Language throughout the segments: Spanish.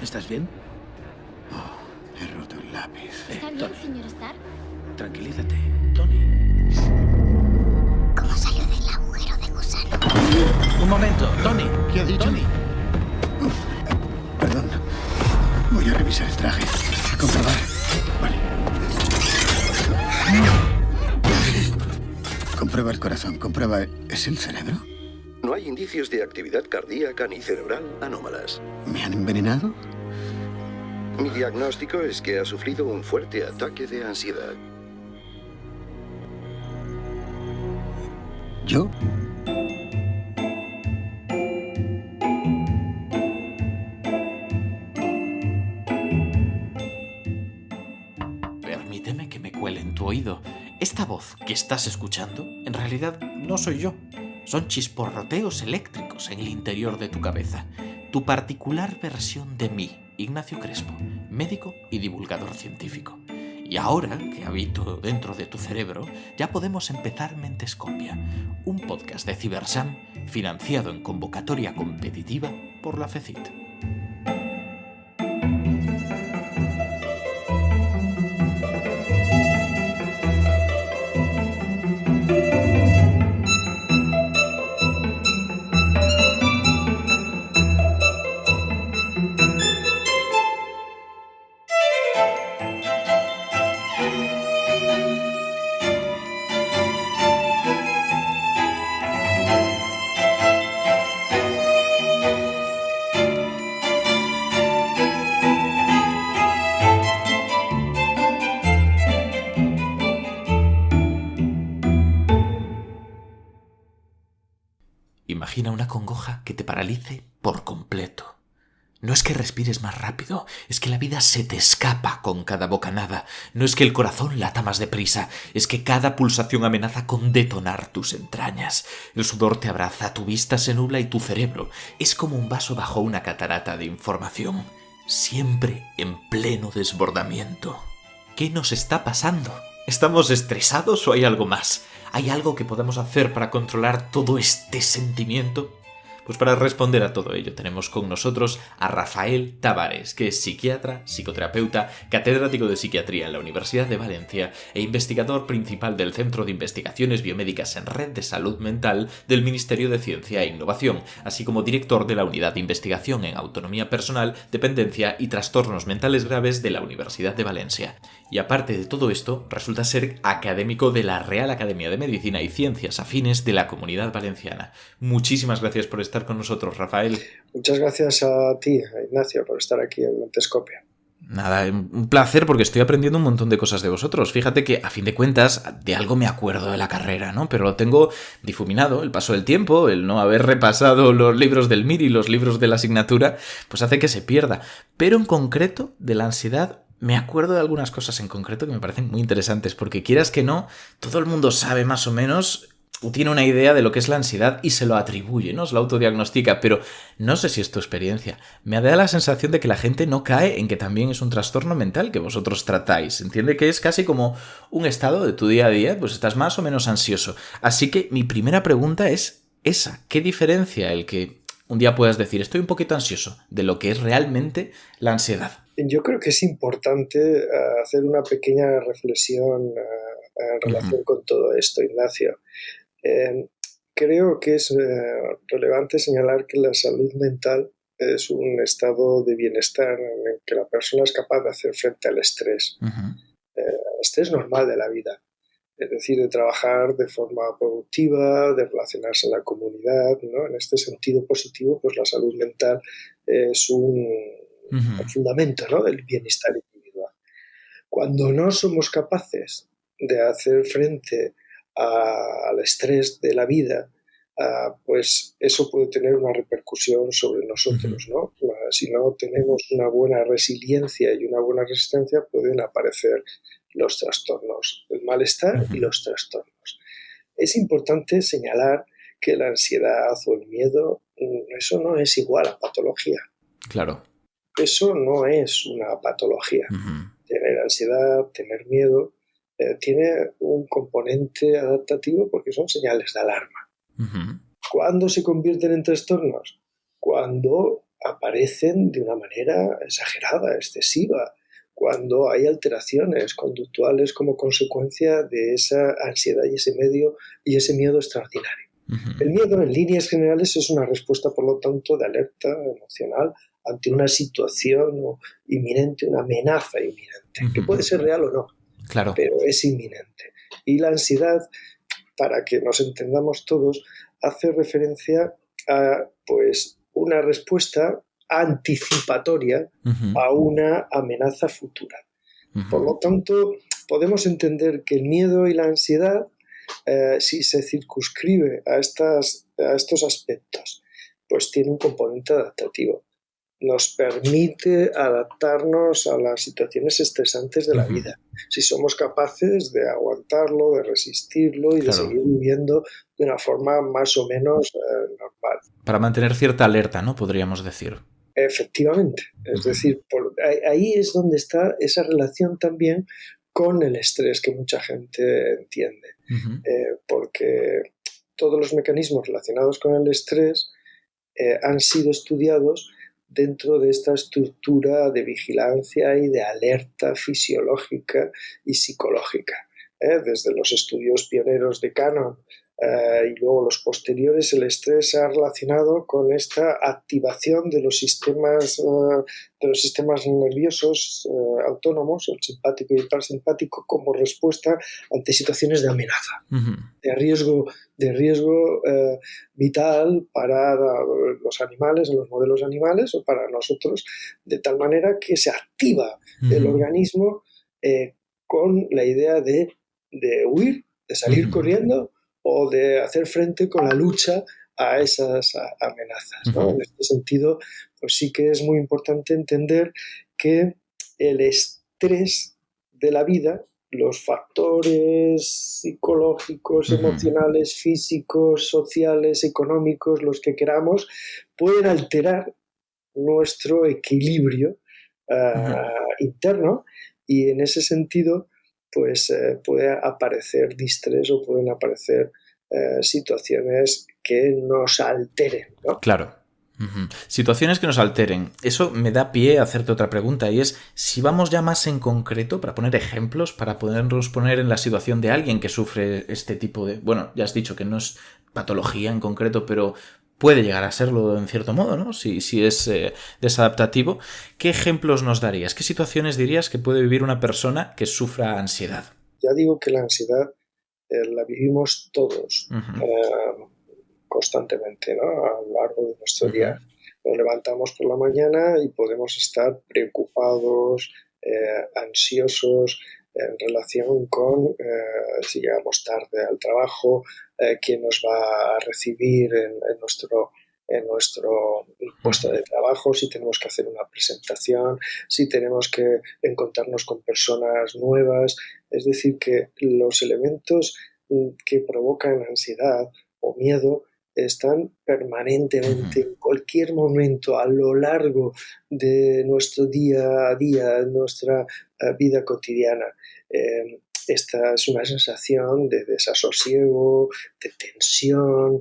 ¿Estás bien? He roto el lápiz. ¿Está bien, Tony, señor Stark? tranquilízate. Tony. ¿Cómo salió del agujero de gusano? Un momento, Tony. ¿Qué ha dicho? Tony. Perdón. Voy a revisar el traje. A comprobar. Vale. Comprueba el corazón. Comprueba... ¿Es el cerebro? No hay indicios de actividad cardíaca ni cerebral anómalas. ¿Me han envenenado? Mi diagnóstico es que ha sufrido un fuerte ataque de ansiedad. ¿Yo? Permíteme que me cuele en tu oído. Esta voz que estás escuchando, en realidad no soy yo. Son chisporroteos eléctricos en el interior de tu cabeza. Tu particular versión de mí, Ignacio Crespo, médico y divulgador científico. Y ahora que habito dentro de tu cerebro, ya podemos empezar Mentescopia, un podcast de Cibersam financiado en convocatoria competitiva por la FECIT. Imagina una congoja que te paralice por completo. No es que respires más rápido, es que la vida se te escapa con cada bocanada. No es que el corazón lata más deprisa, es que cada pulsación amenaza con detonar tus entrañas. El sudor te abraza, tu vista se nubla y tu cerebro es como un vaso bajo una catarata de información, siempre en pleno desbordamiento. ¿Qué nos está pasando? ¿Estamos estresados o hay algo más? ¿Hay algo que podamos hacer para controlar todo este sentimiento? Pues para responder a todo ello tenemos con nosotros a Rafael Tavares, que es psiquiatra, psicoterapeuta, catedrático de psiquiatría en la Universidad de Valencia e investigador principal del Centro de Investigaciones Biomédicas en Red de Salud Mental del Ministerio de Ciencia e Innovación, así como director de la Unidad de Investigación en Autonomía Personal, Dependencia y Trastornos Mentales Graves de la Universidad de Valencia. Y aparte de todo esto, resulta ser académico de la Real Academia de Medicina y Ciencias Afines de la Comunidad Valenciana. Muchísimas gracias por estar con nosotros, Rafael. Muchas gracias a ti, Ignacio, por estar aquí en Mentescopia. Nada, un placer porque estoy aprendiendo un montón de cosas de vosotros. Fíjate que, a fin de cuentas, de algo me acuerdo de la carrera, ¿no? Pero lo tengo difuminado, el paso del tiempo, el no haber repasado los libros del MIR y los libros de la asignatura, pues hace que se pierda. Pero en concreto, de la ansiedad, me acuerdo de algunas cosas en concreto que me parecen muy interesantes, porque quieras que no, todo el mundo sabe más o menos o tiene una idea de lo que es la ansiedad y se lo atribuye, ¿no? Se lo autodiagnostica, pero no sé si es tu experiencia. Me da la sensación de que la gente no cae en que también es un trastorno mental que vosotros tratáis. Entiende que es casi como un estado de tu día a día, pues estás más o menos ansioso. Así que mi primera pregunta es esa. ¿Qué diferencia el que un día puedas decir estoy un poquito ansioso de lo que es realmente la ansiedad? Yo creo que es importante hacer una pequeña reflexión en relación con todo esto, Ignacio. Creo que es relevante señalar que la salud mental es un estado de bienestar en el que la persona es capaz de hacer frente al estrés. El estrés normal de la vida, es decir, de trabajar de forma productiva, de relacionarse en la comunidad, ¿no? En este sentido positivo, pues la salud mental es un fundamento, ¿no?, del bienestar individual. Cuando no somos capaces de hacer frente al estrés de la vida, pues eso puede tener una repercusión sobre nosotros, ¿no? Si no tenemos una buena resiliencia y una buena resistencia, pueden aparecer los trastornos, el malestar y los trastornos. Es importante señalar que la ansiedad o el miedo, eso no es igual a patología. Claro. Eso no es una patología. Tener ansiedad, tener miedo, tiene un componente adaptativo porque son señales de alarma. ¿Cuándo se convierten en trastornos? Cuando aparecen de una manera exagerada, excesiva, cuando hay alteraciones conductuales como consecuencia de esa ansiedad y ese miedo extraordinario. El miedo, en líneas generales, es una respuesta, por lo tanto, de alerta emocional ante una situación inminente, una amenaza inminente, que puede ser real o no, Claro. pero es inminente. Y la ansiedad, para que nos entendamos todos, hace referencia a pues, una respuesta anticipatoria a una amenaza futura. Por lo tanto, podemos entender que el miedo y la ansiedad, si se circunscribe a estos aspectos, pues tiene un componente adaptativo. Nos permite adaptarnos a las situaciones estresantes de la vida. Si somos capaces de aguantarlo, de resistirlo y de seguir viviendo de una forma más o menos normal. Para mantener cierta alerta, ¿no? Podríamos decir. Efectivamente. Es decir, ahí es donde está esa relación también con el estrés que mucha gente entiende. Porque todos los mecanismos relacionados con el estrés han sido estudiados dentro de esta estructura de vigilancia y de alerta fisiológica y psicológica. Desde los estudios pioneros de Cannon y luego los posteriores, el estrés se ha relacionado con esta activación de los sistemas nerviosos autónomos, el simpático y el parasimpático, como respuesta ante situaciones de amenaza, de riesgo vital para los animales, los modelos animales o para nosotros, de tal manera que se activa el organismo con la idea de huir, de salir corriendo o de hacer frente con la lucha a esas amenazas, ¿no? En este sentido, pues sí que es muy importante entender que el estrés de la vida, los factores psicológicos, emocionales, físicos, sociales, económicos, los que queramos, pueden alterar nuestro equilibrio interno, y en ese sentido pues puede aparecer distrés o pueden aparecer situaciones que nos alteren, ¿no? Claro. Situaciones que nos alteren. Eso me da pie a hacerte otra pregunta, y es si vamos ya más en concreto, para poner ejemplos, para podernos poner en la situación de alguien que sufre este tipo de... Bueno, ya has dicho que no es patología en concreto, pero puede llegar a serlo en cierto modo, ¿no? Si es desadaptativo. ¿Qué ejemplos nos darías? ¿Qué situaciones dirías que puede vivir una persona que sufra ansiedad? Ya digo que la ansiedad la vivimos todos constantemente, ¿no? A lo largo de nuestro día. Nos levantamos por la mañana y podemos estar preocupados, ansiosos, en relación con si llegamos tarde al trabajo, quién nos va a recibir en nuestro puesto de trabajo, si tenemos que hacer una presentación, si tenemos que encontrarnos con personas nuevas. Es decir, que los elementos que provocan ansiedad o miedo están permanentemente, en cualquier momento, a lo largo de nuestro día a día, nuestra vida cotidiana. Esta es una sensación de desasosiego, de tensión,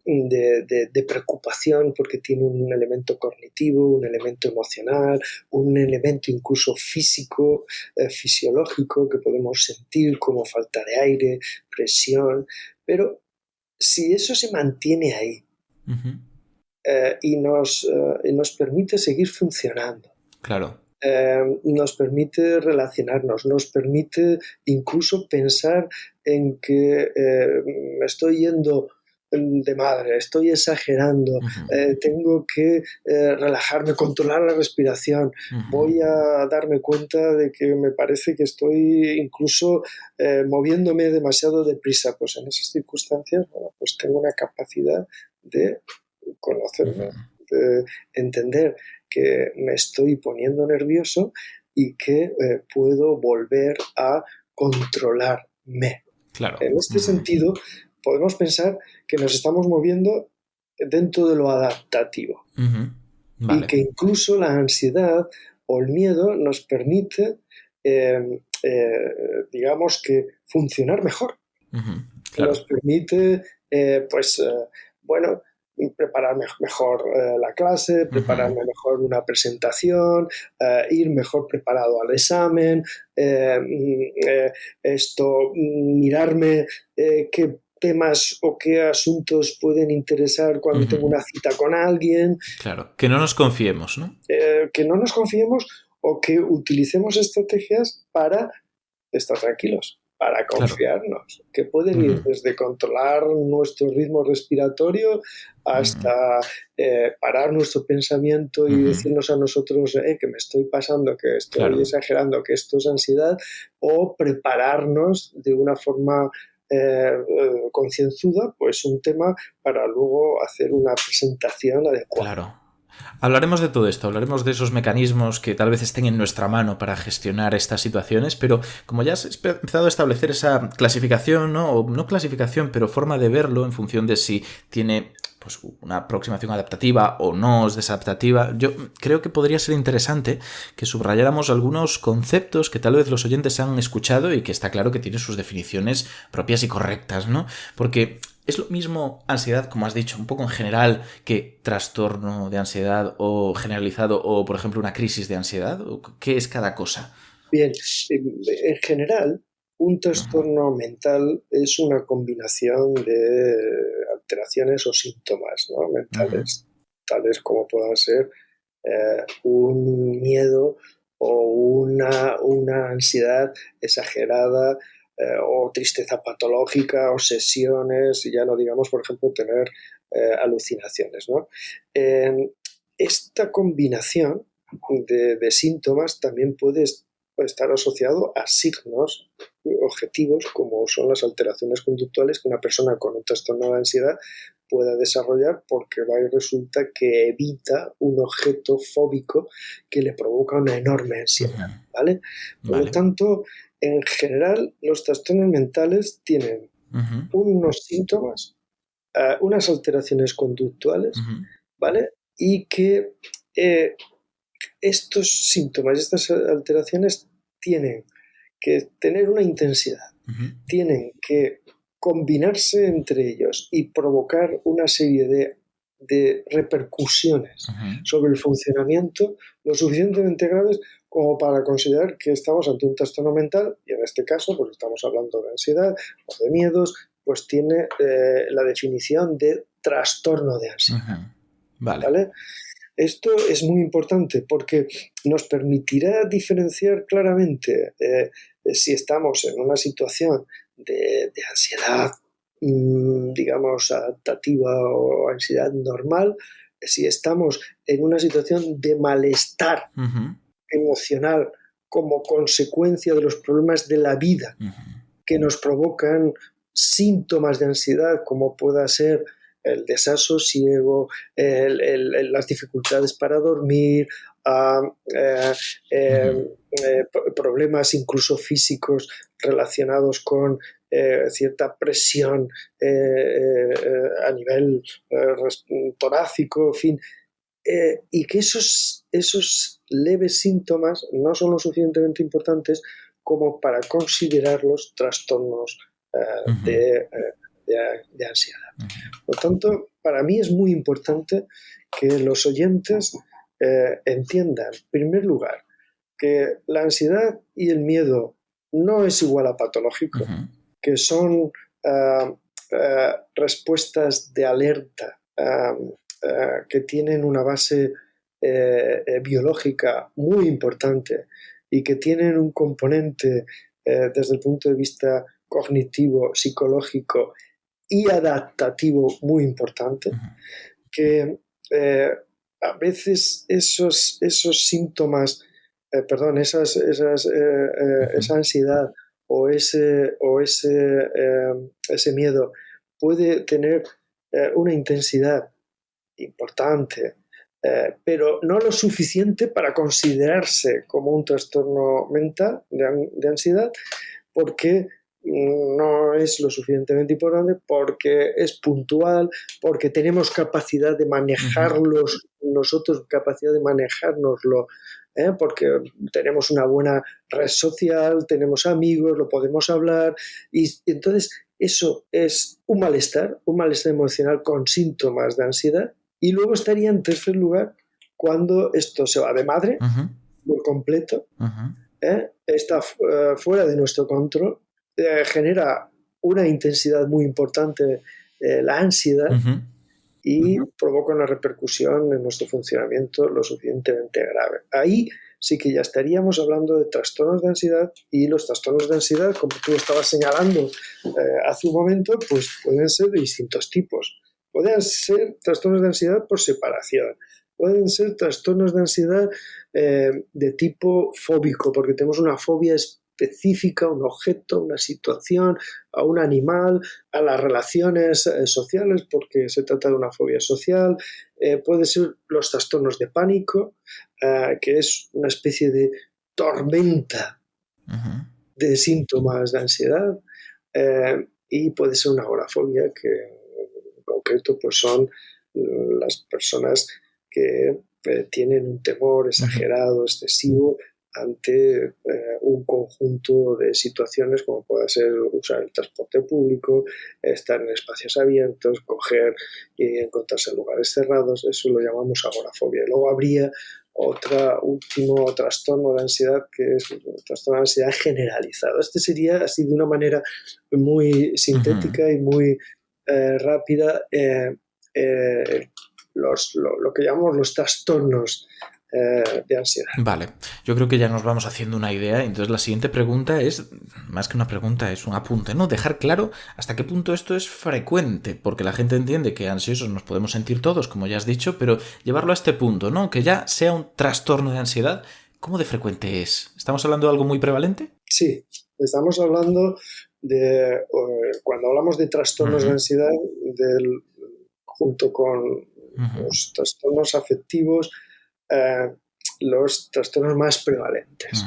de preocupación, porque tiene un elemento cognitivo, un elemento emocional, un elemento incluso físico, fisiológico, que podemos sentir como falta de aire, presión. Pero si eso se mantiene ahí y nos permite seguir funcionando, claro, nos permite relacionarnos, nos permite incluso pensar en que me estoy yendo de madre, estoy exagerando, tengo que relajarme, controlar la respiración, voy a darme cuenta de que me parece que estoy incluso moviéndome demasiado deprisa. Pues en esas circunstancias, bueno, pues tengo una capacidad de conocerme, de entender que me estoy poniendo nervioso y que puedo volver a controlarme. Claro. En este sentido, podemos pensar que nos estamos moviendo dentro de lo adaptativo. Vale. Y que incluso la ansiedad o el miedo nos permite, digamos que, funcionar mejor. Claro. Nos permite, bueno, prepararme mejor la clase, prepararme mejor una presentación, ir mejor preparado al examen, mirarme qué temas o qué asuntos pueden interesar cuando tengo una cita con alguien. Claro, que no nos confiemos, ¿no? Que no nos confiemos o que utilicemos estrategias para estar tranquilos, para confiarnos, que pueden ir desde controlar nuestro ritmo respiratorio hasta parar nuestro pensamiento y decirnos a nosotros que me estoy pasando, que estoy exagerando, que esto es ansiedad, o prepararnos de una forma concienzuda, pues un tema para luego hacer una presentación adecuada. Claro. Hablaremos de todo esto, hablaremos de esos mecanismos que tal vez estén en nuestra mano para gestionar estas situaciones, pero como ya has empezado a establecer esa clasificación, ¿no? O no clasificación, pero forma de verlo en función de si tiene pues una aproximación adaptativa o no es desadaptativa, yo creo que podría ser interesante que subrayáramos algunos conceptos que tal vez los oyentes han escuchado y que está claro que tienen sus definiciones propias y correctas, ¿no? Porque es lo mismo ansiedad, como has dicho, un poco en general, que trastorno de ansiedad o generalizado o, por ejemplo, una crisis de ansiedad. ¿Qué es cada cosa? Bien, en general, un trastorno mental es una combinación de alteraciones o síntomas, ¿no? Mentales, tales como puedan ser un miedo o una ansiedad exagerada o tristeza patológica, obsesiones, y ya no digamos, por ejemplo, tener alucinaciones, ¿no? Esta combinación de síntomas también puede estar asociado a signos objetivos como son las alteraciones conductuales que una persona con un trastorno de ansiedad pueda desarrollar porque va y resulta que evita un objeto fóbico que le provoca una enorme ansiedad, ¿vale? Por lo tanto, en general, los trastornos mentales tienen unos síntomas, unas alteraciones conductuales, ¿vale? Y que estos síntomas, estas alteraciones tienen que tener una intensidad, tienen que combinarse entre ellos y provocar una serie de repercusiones sobre el funcionamiento lo suficientemente graves como para considerar que estamos ante un trastorno mental, y en este caso pues estamos hablando de ansiedad o de miedos, pues tiene la definición de trastorno de ansiedad. ¿Vale? Esto es muy importante porque nos permitirá diferenciar claramente si estamos en una situación de ansiedad, digamos, adaptativa o ansiedad normal, si estamos en una situación de malestar emocional como consecuencia de los problemas de la vida que nos provocan síntomas de ansiedad como pueda ser el desasosiego, las dificultades para dormir, problemas incluso físicos relacionados con cierta presión a nivel torácico, en fin, y que esos leves síntomas no son lo suficientemente importantes como para considerarlos trastornos de ansiedad. Por lo tanto, para mí es muy importante que los oyentes entiendan, en primer lugar, que la ansiedad y el miedo no es igual a patológico, que son respuestas de alerta que tienen una base biológica muy importante y que tienen un componente desde el punto de vista cognitivo, psicológico y adaptativo muy importante, que a veces esos síntomas, esa ansiedad o ese miedo puede tener una intensidad importante, pero no lo suficiente para considerarse como un trastorno mental de ansiedad, porque no es lo suficientemente importante, porque es puntual, porque tenemos capacidad de manejarlos, nosotros capacidad de manejárnoslo, porque tenemos una buena red social, tenemos amigos, lo podemos hablar, y entonces eso es un malestar emocional con síntomas de ansiedad. Y luego estaría en tercer lugar cuando esto se va de madre por completo, está fuera de nuestro control, genera una intensidad muy importante la ansiedad y provoca una repercusión en nuestro funcionamiento lo suficientemente grave. Ahí sí que ya estaríamos hablando de trastornos de ansiedad, y los trastornos de ansiedad, como tú estabas señalando hace un momento, pues pueden ser de distintos tipos. Pueden ser trastornos de ansiedad por separación, pueden ser trastornos de ansiedad de tipo fóbico, porque tenemos una fobia específica, un objeto, una situación, a un animal, a las relaciones sociales, porque se trata de una fobia social. Puede ser los trastornos de pánico, que es una especie de tormenta de síntomas de ansiedad, y puede ser una agorafobia, que en concreto pues son las personas que tienen un temor exagerado, excesivo, ante un conjunto de situaciones, como puede ser usar el transporte público, estar en espacios abiertos, coger y encontrarse en lugares cerrados. Eso lo llamamos agorafobia. Luego habría último trastorno de ansiedad, que es el trastorno de ansiedad generalizado. Este sería, así de una manera muy sintética y muy rápida, lo que llamamos los trastornos de ansiedad. Vale, yo creo que ya nos vamos haciendo una idea. Entonces la siguiente pregunta es, más que una pregunta, es un apunte, ¿no? Dejar claro hasta qué punto esto es frecuente, porque la gente entiende que ansiosos nos podemos sentir todos, como ya has dicho, pero llevarlo a este punto, ¿no? Que ya sea un trastorno de ansiedad, ¿cómo de frecuente es? ¿Estamos hablando de algo muy prevalente? Sí, estamos hablando de, cuando hablamos de trastornos de ansiedad, junto con los trastornos afectivos, los trastornos más prevalentes.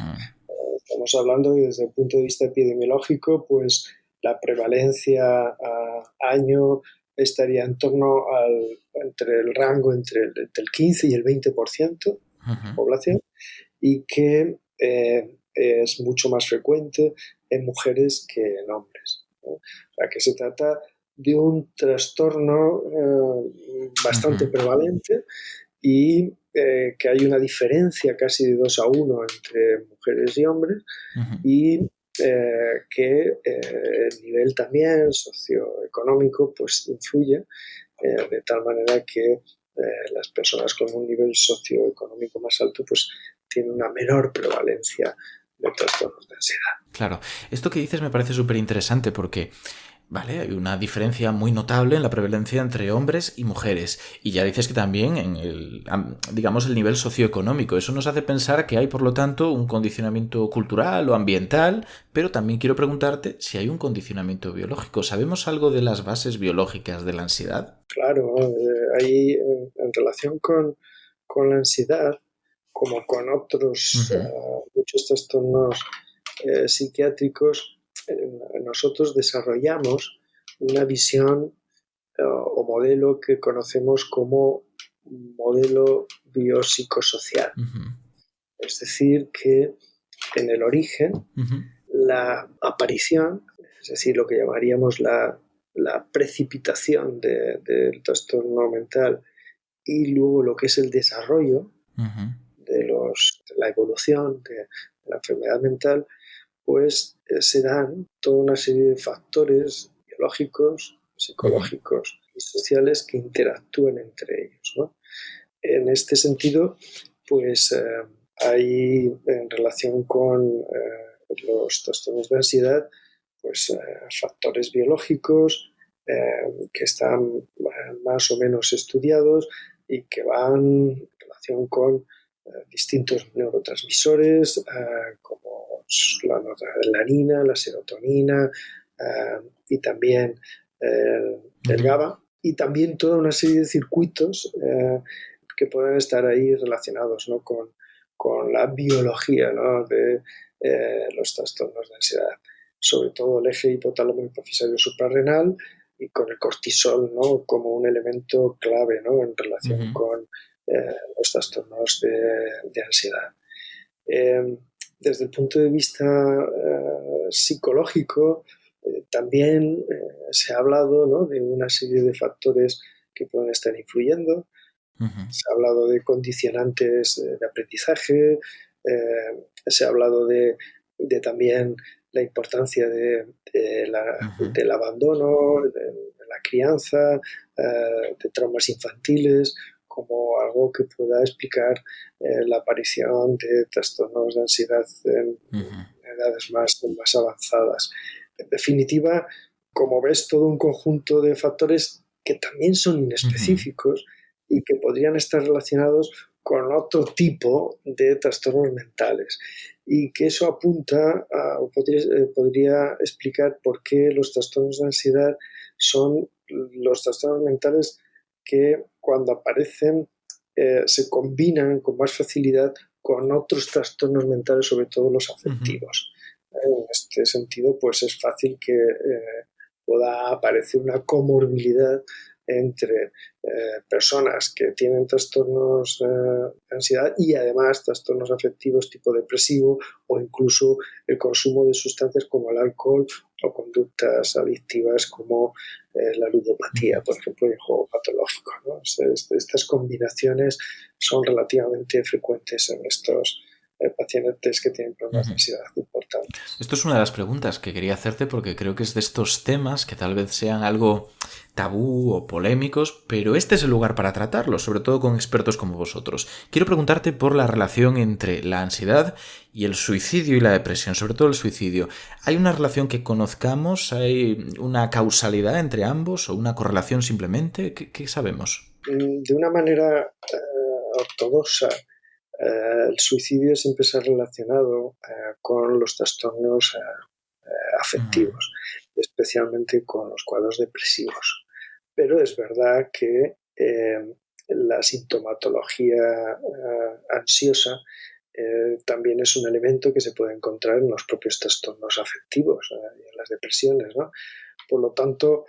Estamos hablando desde el punto de vista epidemiológico, pues la prevalencia a año estaría en torno entre el rango entre el 15 y el 20% de la población, y que es mucho más frecuente en mujeres que en hombres, ¿no? O sea, que se trata de un trastorno bastante prevalente, y que hay una diferencia casi de 2-1 entre mujeres y hombres, y que el nivel también socioeconómico pues influye, de tal manera que las personas con un nivel socioeconómico más alto pues tienen una menor prevalencia de trastornos de ansiedad. Claro, esto que dices me parece súper interesante porque, vale, hay una diferencia muy notable en la prevalencia entre hombres y mujeres. Y ya dices que también en el nivel socioeconómico. Eso nos hace pensar que hay, por lo tanto, un condicionamiento cultural o ambiental, pero también quiero preguntarte si hay un condicionamiento biológico. ¿Sabemos algo de las bases biológicas de la ansiedad? Claro, ahí en relación con la ansiedad, como con otros muchos trastornos psiquiátricos, nosotros desarrollamos una visión o modelo que conocemos como modelo biopsicosocial. Es decir, que en el origen la aparición, es decir, lo que llamaríamos la precipitación del trastorno mental, y luego lo que es el desarrollo de la evolución de la enfermedad mental, pues se dan toda una serie de factores biológicos, psicológicos y sociales que interactúan entre ellos, ¿no? En este sentido, pues hay, en relación con los trastornos de ansiedad, pues factores biológicos que están más o menos estudiados y que van en relación con distintos neurotransmisores, como la noradrenalina, la serotonina, y también el GABA, y también toda una serie de circuitos que pueden estar ahí relacionados, ¿no? con la biología, ¿no? de los trastornos de ansiedad, sobre todo el eje hipotálamo hipofisario suprarrenal, y con el cortisol, ¿no? como un elemento clave, ¿no? en relación con los trastornos de ansiedad. Desde el punto de vista psicológico, También se ha hablado, ¿no?, de una serie de factores que pueden estar influyendo. Se ha hablado de condicionantes de aprendizaje, se ha hablado de también la importancia del abandono, de la crianza, de traumas infantiles, como algo que pueda explicar la aparición de trastornos de ansiedad en edades más avanzadas. En definitiva, como ves, todo un conjunto de factores que también son inespecíficos y que podrían estar relacionados con otro tipo de trastornos mentales, y que eso apunta o podría explicar por qué los trastornos de ansiedad son los trastornos mentales que cuando aparecen se combinan con más facilidad con otros trastornos mentales, sobre todo los afectivos. En este sentido, pues es fácil que pueda aparecer una comorbilidad entre personas que tienen trastornos de ansiedad y además trastornos afectivos tipo depresivo, o incluso el consumo de sustancias como el alcohol o conductas adictivas como la ludopatía, por ejemplo, el juego patológico, ¿no? Estas combinaciones son relativamente frecuentes en estos pacientes que tienen problemas de ansiedad importantes. Esto es una de las preguntas que quería hacerte, porque creo que es de estos temas que tal vez sean algo tabú o polémicos, pero este es el lugar para tratarlos, sobre todo con expertos como vosotros. Quiero preguntarte por la relación entre la ansiedad y el suicidio y la depresión, sobre todo el suicidio. ¿Hay una relación que conozcamos? ¿Hay una causalidad entre ambos o una correlación simplemente? ¿Qué sabemos? De una manera ortodoxa, el suicidio siempre se ha relacionado con los trastornos afectivos, especialmente con los cuadros depresivos. Pero es verdad que la sintomatología ansiosa también es un elemento que se puede encontrar en los propios trastornos afectivos y en las depresiones, ¿no? Por lo tanto,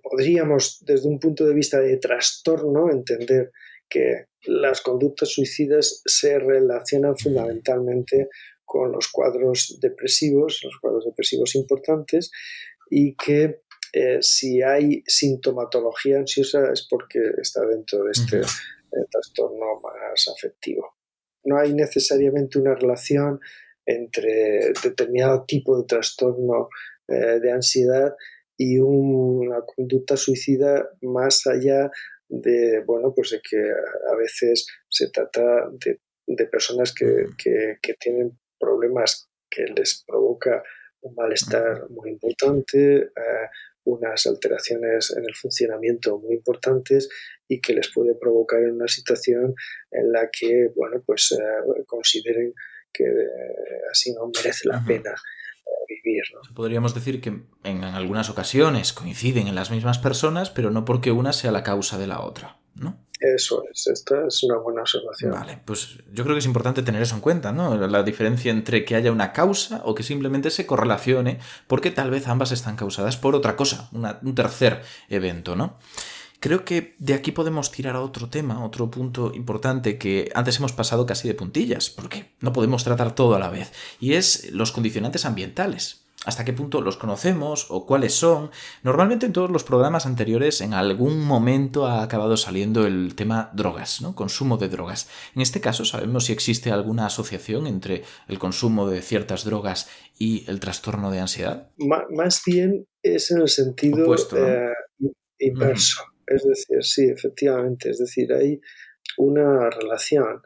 podríamos, desde un punto de vista de trastorno, entender que las conductas suicidas se relacionan fundamentalmente con los cuadros depresivos importantes, y que si hay sintomatología ansiosa es porque está dentro de este trastorno más afectivo. No hay necesariamente una relación entre determinado tipo de trastorno de ansiedad y una conducta suicida, más allá de, bueno, pues de que a veces se trata de personas que tienen problemas que les provoca un malestar muy importante, unas alteraciones en el funcionamiento muy importantes, y que les puede provocar en una situación en la que, bueno, pues consideren que así no merece la pena vivir, ¿no? Podríamos decir que en algunas ocasiones coinciden en las mismas personas, pero no porque una sea la causa de la otra, ¿no? Eso es, esta es una buena observación. Vale, pues yo creo que es importante tener eso en cuenta, ¿no? La diferencia entre que haya una causa o que simplemente se correlacione, porque tal vez ambas están causadas por otra cosa, un tercer evento, ¿no? Creo que de aquí podemos tirar a otro tema, otro punto importante que antes hemos pasado casi de puntillas, porque no podemos tratar todo a la vez, y es los condicionantes ambientales. ¿Hasta qué punto los conocemos o cuáles son? Normalmente en todos los programas anteriores en algún momento ha acabado saliendo el tema drogas, ¿no? Consumo de drogas. En este caso, ¿sabemos si existe alguna asociación entre el consumo de ciertas drogas y el trastorno de ansiedad? Más bien es en el sentido opuesto, ¿no? inverso. Es decir, sí, efectivamente. Es decir, hay una relación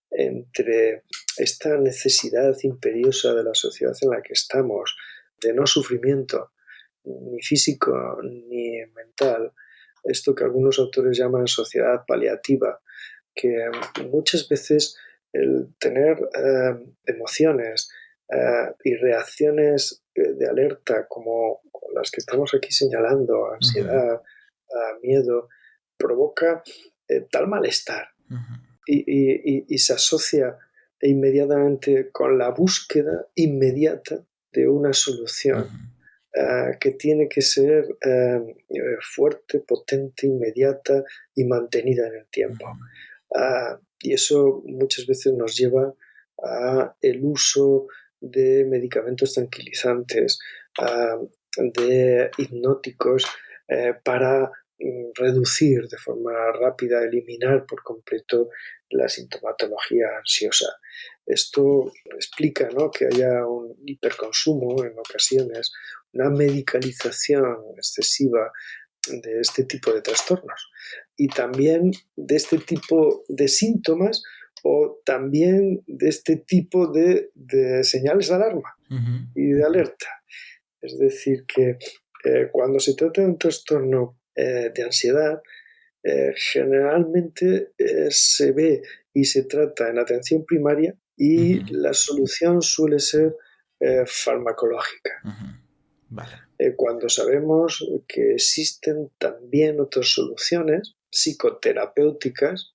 entre esta necesidad imperiosa de la sociedad en la que estamos, de no sufrimiento, ni físico ni mental, esto que algunos autores llaman sociedad paliativa, que muchas veces el tener emociones y reacciones de alerta como las que estamos aquí señalando, ansiedad, miedo, provoca tal malestar y se asocia inmediatamente con la búsqueda inmediata de una solución que tiene que ser fuerte, potente, inmediata y mantenida en el tiempo. Y eso muchas veces nos lleva a el uso de medicamentos tranquilizantes, de hipnóticos para reducir de forma rápida, eliminar por completo la sintomatología ansiosa. Esto explica, ¿no?, que haya un hiperconsumo en ocasiones, una medicalización excesiva de este tipo de trastornos y también de este tipo de síntomas o también de este tipo de señales de alarma y de alerta. Es decir, que cuando se trata de un trastorno de ansiedad, generalmente se ve y se trata en atención primaria y la solución suele ser farmacológica. Vale. Cuando sabemos que existen también otras soluciones psicoterapéuticas,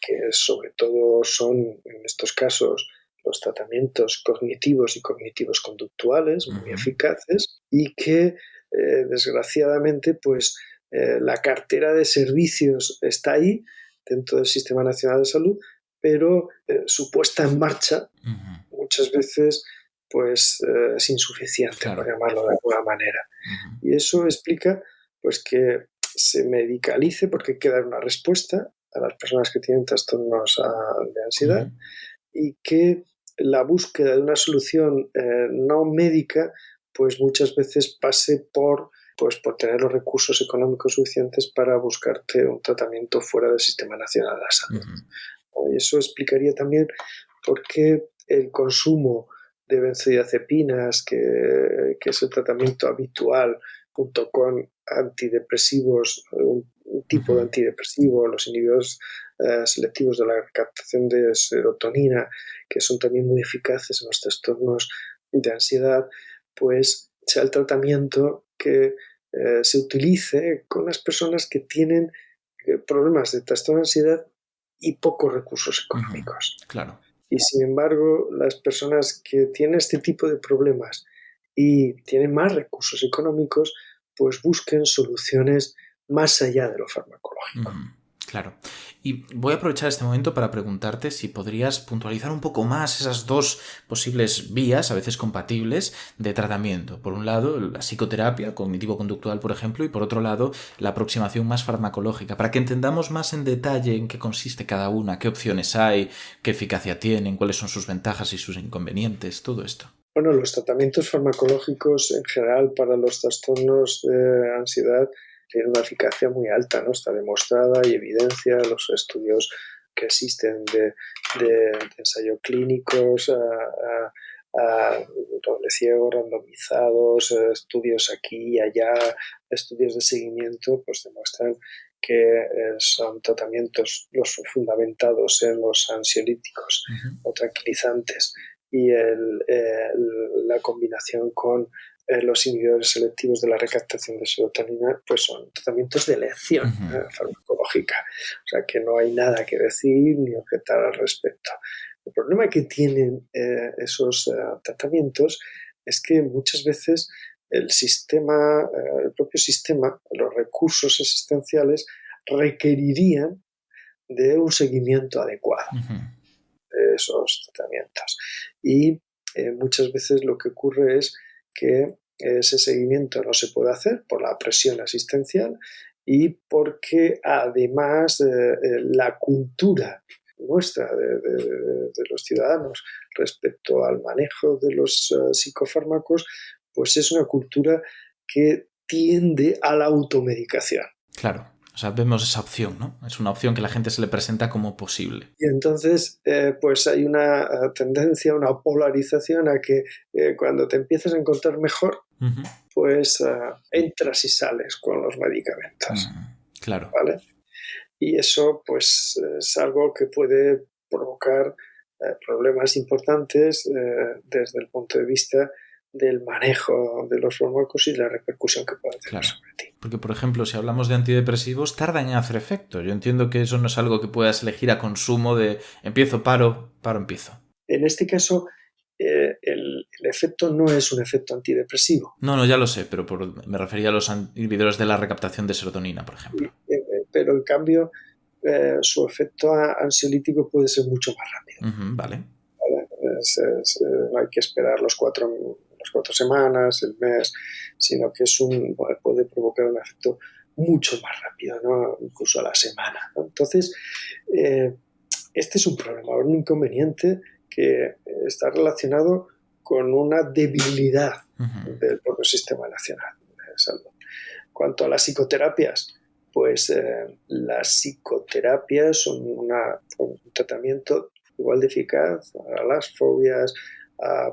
que sobre todo son en estos casos los tratamientos cognitivos y cognitivos conductuales, muy eficaces, y que desgraciadamente pues la cartera de servicios está ahí dentro del Sistema Nacional de Salud, pero su puesta en marcha muchas veces pues es insuficiente, Claro. por llamarlo de alguna manera. Y eso explica pues que se medicalice porque hay que dar una respuesta a las personas que tienen trastornos de ansiedad y que la búsqueda de una solución no médica pues muchas veces pase por tener los recursos económicos suficientes para buscarte un tratamiento fuera del Sistema Nacional de la Salud. Y eso explicaría también por qué el consumo de benzodiazepinas, que es el tratamiento habitual, junto con antidepresivos, un tipo de antidepresivo, los inhibidores selectivos de la captación de serotonina, que son también muy eficaces en los trastornos de ansiedad, pues sea el tratamiento que se utilice con las personas que tienen problemas de trastorno de ansiedad y pocos recursos económicos. Claro. Y sin embargo, las personas que tienen este tipo de problemas y tienen más recursos económicos, pues busquen soluciones más allá de lo farmacológico. Claro. Y voy a aprovechar este momento para preguntarte si podrías puntualizar un poco más esas dos posibles vías, a veces compatibles, de tratamiento. Por un lado, la psicoterapia cognitivo-conductual, por ejemplo, y por otro lado, la aproximación más farmacológica, para que entendamos más en detalle en qué consiste cada una, qué opciones hay, qué eficacia tienen, cuáles son sus ventajas y sus inconvenientes, todo esto. Bueno, los tratamientos farmacológicos en general para los trastornos de ansiedad tienen una eficacia muy alta, ¿no? Está demostrada y evidencia los estudios que existen de ensayo clínicos, doble ciego, randomizados, estudios aquí y allá, estudios de seguimiento, pues demuestran que son tratamientos los fundamentados en los ansiolíticos o tranquilizantes y la combinación con los inhibidores selectivos de la recaptación de serotonina, pues son tratamientos de elección farmacológica. O sea que no hay nada que decir ni objetar al respecto. El problema que tienen esos tratamientos es que muchas veces el propio sistema, los recursos existenciales requerirían de un seguimiento adecuado de esos tratamientos. Y muchas veces lo que ocurre es que ese seguimiento no se puede hacer por la presión asistencial y porque además la cultura nuestra de los ciudadanos respecto al manejo de los psicofármacos, pues es una cultura que tiende a la automedicación. Claro. O sea, vemos esa opción, ¿no? Es una opción que a la gente se le presenta como posible. Y entonces, pues hay una tendencia, una polarización a que cuando te empiezas a encontrar mejor, pues entras y sales con los medicamentos. Claro. ¿Vale? Y eso, pues, es algo que puede provocar problemas importantes desde el punto de vista del manejo de los fármacos y la repercusión que puede tener sobre ti. Porque, por ejemplo, si hablamos de antidepresivos, tardan en hacer efecto. Yo entiendo que eso no es algo que puedas elegir a consumo de empiezo, paro, empiezo. En este caso, el efecto no es un efecto antidepresivo. No, ya lo sé, pero me refería a los inhibidores de la recaptación de serotonina, por ejemplo. Pero, en cambio, su efecto ansiolítico puede ser mucho más rápido. Vale. No hay que esperar los las 4 semanas, el mes, sino que puede provocar un efecto mucho más rápido, ¿no? Incluso a la semana, ¿no? Entonces, este es un problema, un inconveniente que está relacionado con una debilidad del propio Sistema Nacional de Salud. En cuanto a las psicoterapias, pues las psicoterapias son un tratamiento igual de eficaz para las fobias,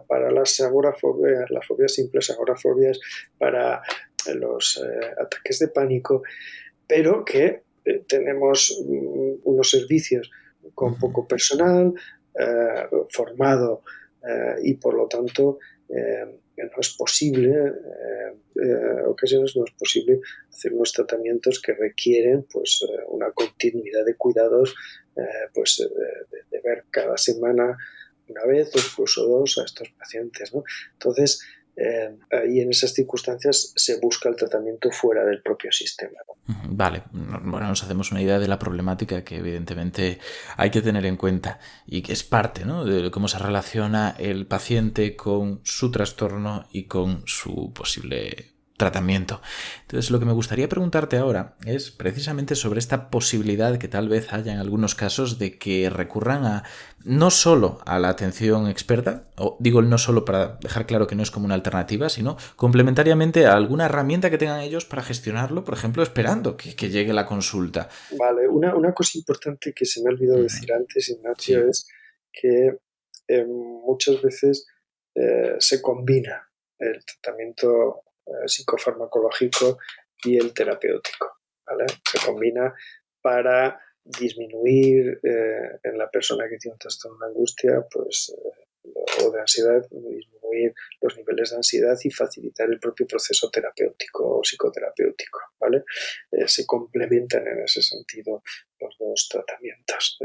para las agorafobias, las fobias simples, agorafobias, para los ataques de pánico, pero que tenemos unos servicios con poco personal, formado, y por lo tanto no es posible, ocasiones no es posible hacer unos tratamientos que requieren pues una continuidad de cuidados, de ver cada semana una vez o incluso 2 a estos pacientes, ¿no? Entonces, ahí en esas circunstancias se busca el tratamiento fuera del propio sistema, ¿no? Vale, bueno, nos hacemos una idea de la problemática que evidentemente hay que tener en cuenta y que es parte, ¿no?, de cómo se relaciona el paciente con su trastorno y con su posible tratamiento. Entonces, lo que me gustaría preguntarte ahora es precisamente sobre esta posibilidad que tal vez haya en algunos casos de que recurran no solo a la atención experta, o digo el no solo para dejar claro que no es como una alternativa, sino complementariamente a alguna herramienta que tengan ellos para gestionarlo, por ejemplo, esperando que llegue la consulta. Vale, una cosa importante que se me ha olvidado decir antes, Ignacio, Sí. es que muchas veces se combina el tratamiento psicofarmacológico y el terapéutico, ¿vale? Se combina para disminuir en la persona que tiene un trastorno de angustia o de ansiedad, disminuir los niveles de ansiedad y facilitar el propio proceso terapéutico o psicoterapéutico, ¿vale? Se complementan en ese sentido los 2 tratamientos.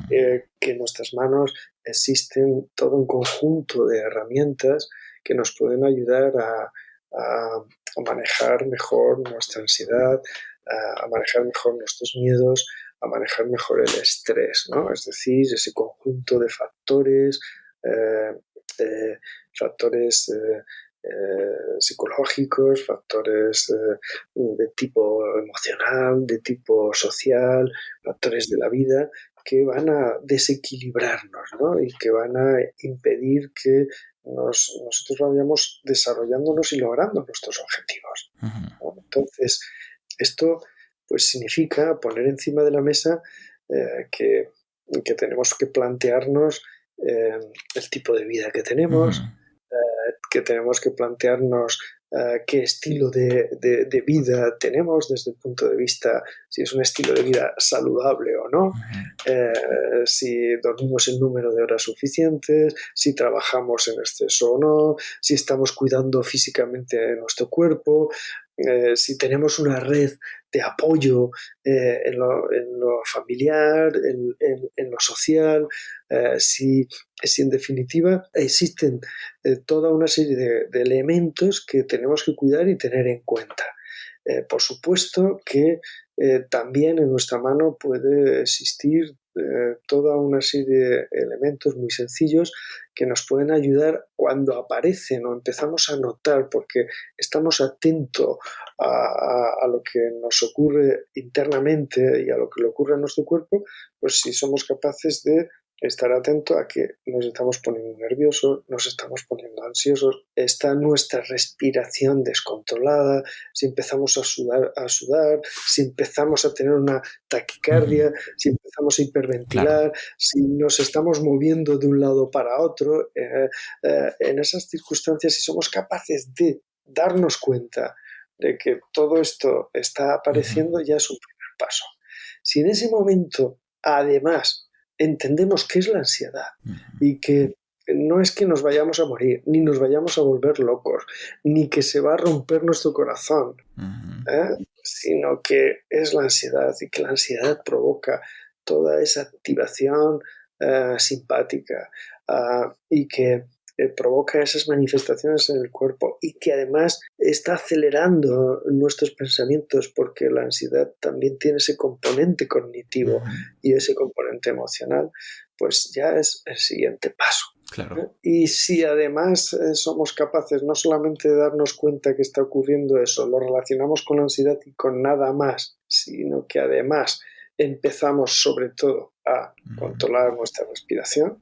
Que en nuestras manos existen todo un conjunto de herramientas que nos pueden ayudar a manejar mejor nuestra ansiedad, a manejar mejor nuestros miedos, a manejar mejor el estrés, ¿no? Es decir, ese conjunto de factores, psicológicos, factores de tipo emocional, de tipo social, factores de la vida que van a desequilibrarnos, ¿no? Y que van a impedir que nosotros vayamos desarrollándonos y logrando nuestros objetivos, ¿no? Entonces, esto pues significa poner encima de la mesa que tenemos que plantearnos el tipo de vida que tenemos, que tenemos que plantearnos qué estilo de vida tenemos desde el punto de vista si es un estilo de vida saludable o no, si dormimos el número de horas suficientes, si trabajamos en exceso o no, si estamos cuidando físicamente nuestro cuerpo, si tenemos una red de apoyo en lo familiar, en lo social, si en definitiva existen toda una serie de elementos que tenemos que cuidar y tener en cuenta. Por supuesto que también en nuestra mano puede existir toda una serie de elementos muy sencillos que nos pueden ayudar cuando aparecen o empezamos a notar, porque estamos atentos a lo que nos ocurre internamente y a lo que le ocurre a nuestro cuerpo, pues si somos capaces de estar atento a que nos estamos poniendo nerviosos, nos estamos poniendo ansiosos, está nuestra respiración descontrolada, si empezamos a sudar, si empezamos a tener una taquicardia, si empezamos a hiperventilar, si nos estamos moviendo de un lado para otro, en esas circunstancias, si somos capaces de darnos cuenta de que todo esto está apareciendo, ya es un primer paso. Si en ese momento, además, entendemos qué es la ansiedad y que no es que nos vayamos a morir, ni nos vayamos a volver locos, ni que se va a romper nuestro corazón, sino que es la ansiedad y que la ansiedad provoca toda esa activación simpática y que provoca esas manifestaciones en el cuerpo y que además está acelerando nuestros pensamientos, porque la ansiedad también tiene ese componente cognitivo y ese componente emocional, pues ya es el siguiente paso. Claro. Y si además somos capaces no solamente de darnos cuenta que está ocurriendo eso, lo relacionamos con la ansiedad y con nada más, sino que además empezamos sobre todo a controlar nuestra respiración,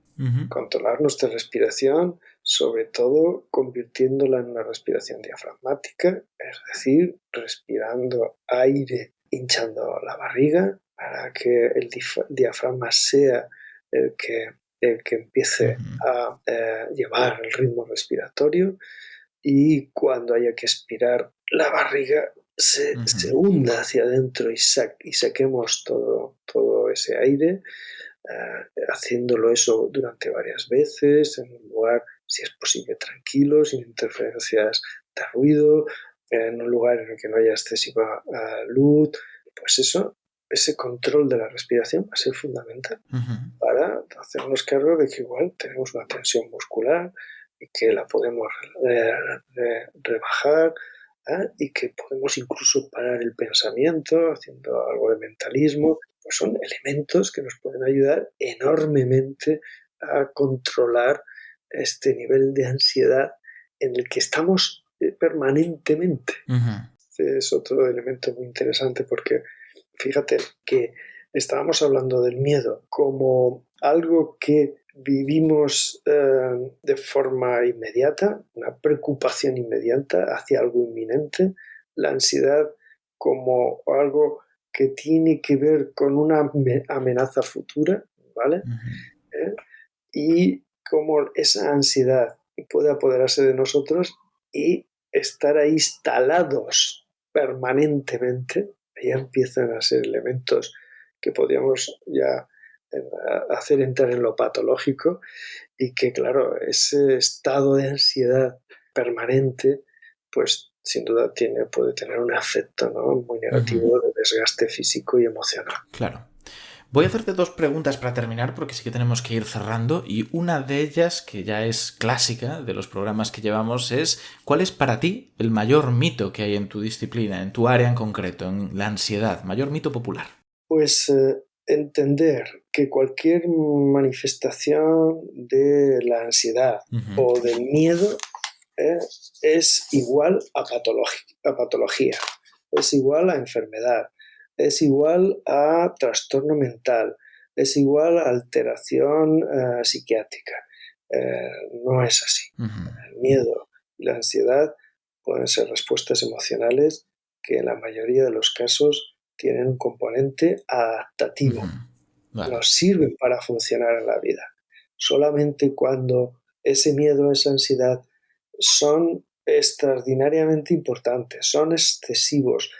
sobre todo convirtiéndola en una respiración diafragmática, es decir, respirando aire, hinchando la barriga para que el diafragma sea el que empiece a llevar el ritmo respiratorio, y cuando haya que expirar, la barriga se hunda hacia adentro y saquemos todo ese aire, haciéndolo eso durante varias veces, en un lugar, si es posible, tranquilo, sin interferencias de ruido, en un lugar en el que no haya excesiva luz. Pues eso, ese control de la respiración va a ser fundamental para hacernos cargo de que igual tenemos una tensión muscular y que la podemos rebajar, y que podemos incluso parar el pensamiento haciendo algo de mentalismo. Pues son elementos que nos pueden ayudar enormemente a controlar este nivel de ansiedad en el que estamos permanentemente. Este es otro elemento muy interesante, porque fíjate que estábamos hablando del miedo como algo que vivimos de forma inmediata, una preocupación inmediata hacia algo inminente, la ansiedad como algo que tiene que ver con una amenaza futura, ¿vale? Y cómo esa ansiedad puede apoderarse de nosotros y estar ahí instalados permanentemente. Ya empiezan a ser elementos que podríamos ya hacer entrar en lo patológico, y que, claro, ese estado de ansiedad permanente, pues sin duda puede tener un efecto, ¿no?, muy negativo de desgaste físico y emocional. Claro. Voy a hacerte dos preguntas para terminar, porque sí que tenemos que ir cerrando, y una de ellas, que ya es clásica de los programas que llevamos, es: ¿cuál es para ti el mayor mito que hay en tu disciplina, en tu área en concreto, en la ansiedad? Mayor mito popular. Pues entender que cualquier manifestación de la ansiedad o del miedo es igual a patología, es igual a enfermedad, es igual a trastorno mental, es igual a alteración psiquiátrica. No es así. El miedo y la ansiedad pueden ser respuestas emocionales que en la mayoría de los casos tienen un componente adaptativo. Vale. Nos sirven para funcionar en la vida. Solamente cuando ese miedo, esa ansiedad son extraordinariamente importantes, son excesivos,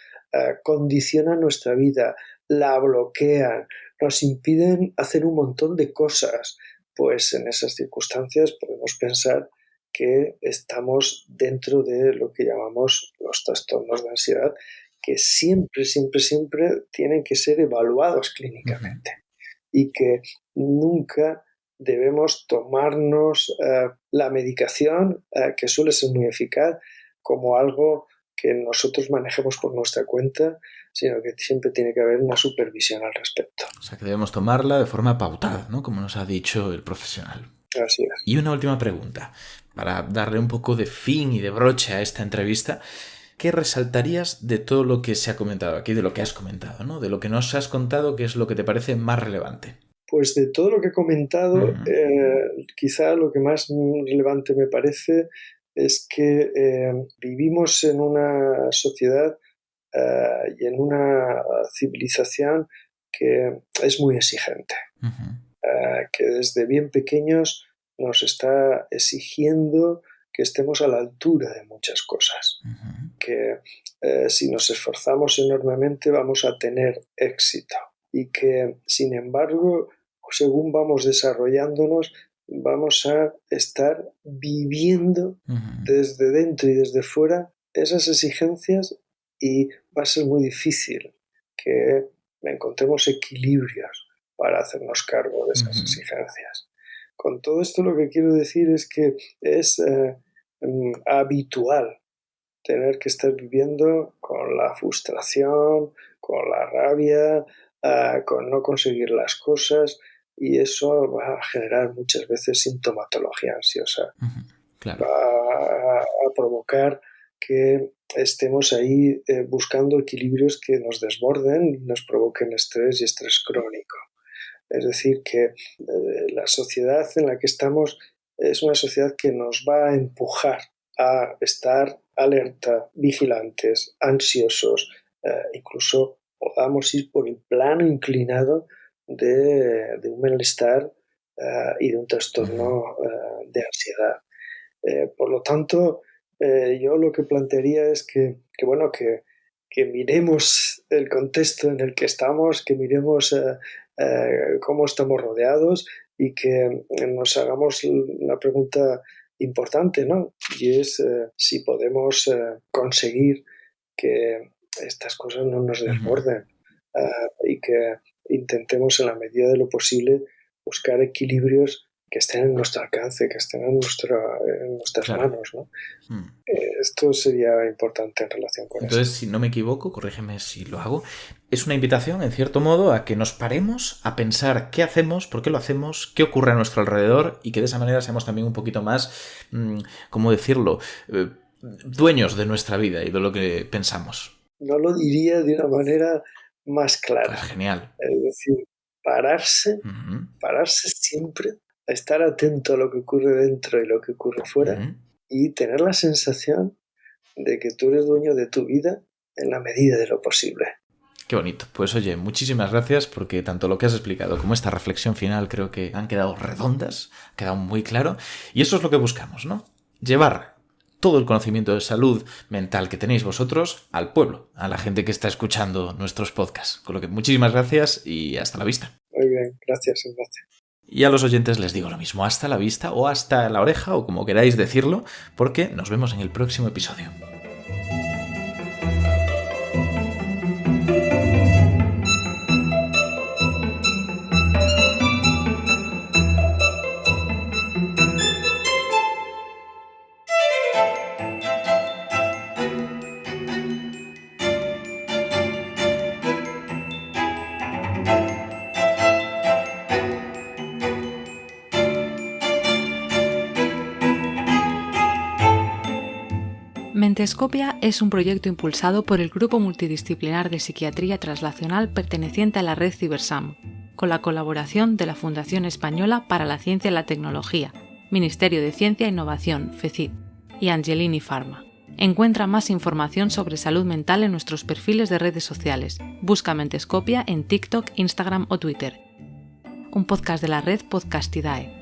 condicionan nuestra vida, la bloquean, nos impiden hacer un montón de cosas, pues en esas circunstancias podemos pensar que estamos dentro de lo que llamamos los trastornos de ansiedad, que siempre tienen que ser evaluados clínicamente, y que nunca debemos tomarnos la medicación, que suele ser muy eficaz, como algo que nosotros manejemos por nuestra cuenta, sino que siempre tiene que haber una supervisión al respecto. O sea, que debemos tomarla de forma pautada, ¿no?, como nos ha dicho el profesional. Así es. Y una última pregunta, para darle un poco de fin y de broche a esta entrevista. ¿Qué resaltarías de todo lo que se ha comentado aquí, de lo que has comentado, ¿no?, de lo que nos has contado? ¿Qué es lo que te parece más relevante? Pues de todo lo que he comentado, quizá lo que más relevante me parece es que vivimos en una sociedad y en una civilización que es muy exigente, que desde bien pequeños nos está exigiendo que estemos a la altura de muchas cosas, que si nos esforzamos enormemente vamos a tener éxito, y que, sin embargo, según vamos desarrollándonos, vamos a estar viviendo desde dentro y desde fuera esas exigencias, y va a ser muy difícil que encontremos equilibrios para hacernos cargo de esas exigencias. Con todo esto lo que quiero decir es que es habitual tener que estar viviendo con la frustración, con la rabia, con no conseguir las cosas, y eso va a generar muchas veces sintomatología ansiosa. Claro. Va a provocar que estemos ahí buscando equilibrios que nos desborden y nos provoquen estrés y estrés crónico. Es decir, que la sociedad en la que estamos es una sociedad que nos va a empujar a estar alerta, vigilantes, ansiosos, incluso podamos ir por el plano inclinado de un malestar y de un trastorno de ansiedad. Por lo tanto, yo lo que plantearía es que miremos el contexto en el que estamos, que miremos cómo estamos rodeados y que nos hagamos una pregunta importante, ¿no? Y es si podemos conseguir que estas cosas no nos desborden y que intentemos en la medida de lo posible buscar equilibrios que estén en nuestro alcance, que estén en nuestras manos, ¿no? Esto sería importante en relación con Entonces, esto. si no me equivoco, corrígeme si lo hago, es una invitación, en cierto modo, a que nos paremos a pensar qué hacemos, por qué lo hacemos, qué ocurre a nuestro alrededor y que de esa manera seamos también un poquito más, ¿cómo decirlo?, dueños de nuestra vida y de lo que pensamos. No lo diría de una manera más clara. Pues genial. Es decir, pararse siempre, a estar atento a lo que ocurre dentro y lo que ocurre fuera y tener la sensación de que tú eres dueño de tu vida en la medida de lo posible. Qué bonito. Pues oye, muchísimas gracias porque tanto lo que has explicado como esta reflexión final creo que han quedado redondas, ha quedado muy claro y eso es lo que buscamos, ¿no? Llevar todo el conocimiento de salud mental que tenéis vosotros al pueblo, a la gente que está escuchando nuestros podcasts. Con lo que muchísimas gracias y hasta la vista. Muy bien, gracias, Ignacio. Y a los oyentes les digo lo mismo, hasta la vista o hasta la oreja o como queráis decirlo, porque nos vemos en el próximo episodio. Mentescopia es un proyecto impulsado por el Grupo Multidisciplinar de Psiquiatría Translacional perteneciente a la red Cibersam, con la colaboración de la Fundación Española para la Ciencia y la Tecnología, Ministerio de Ciencia e Innovación, FECID, y Angelini Pharma. Encuentra más información sobre salud mental en nuestros perfiles de redes sociales. Busca Mentescopia en TikTok, Instagram o Twitter. Un podcast de la red Podcastidae.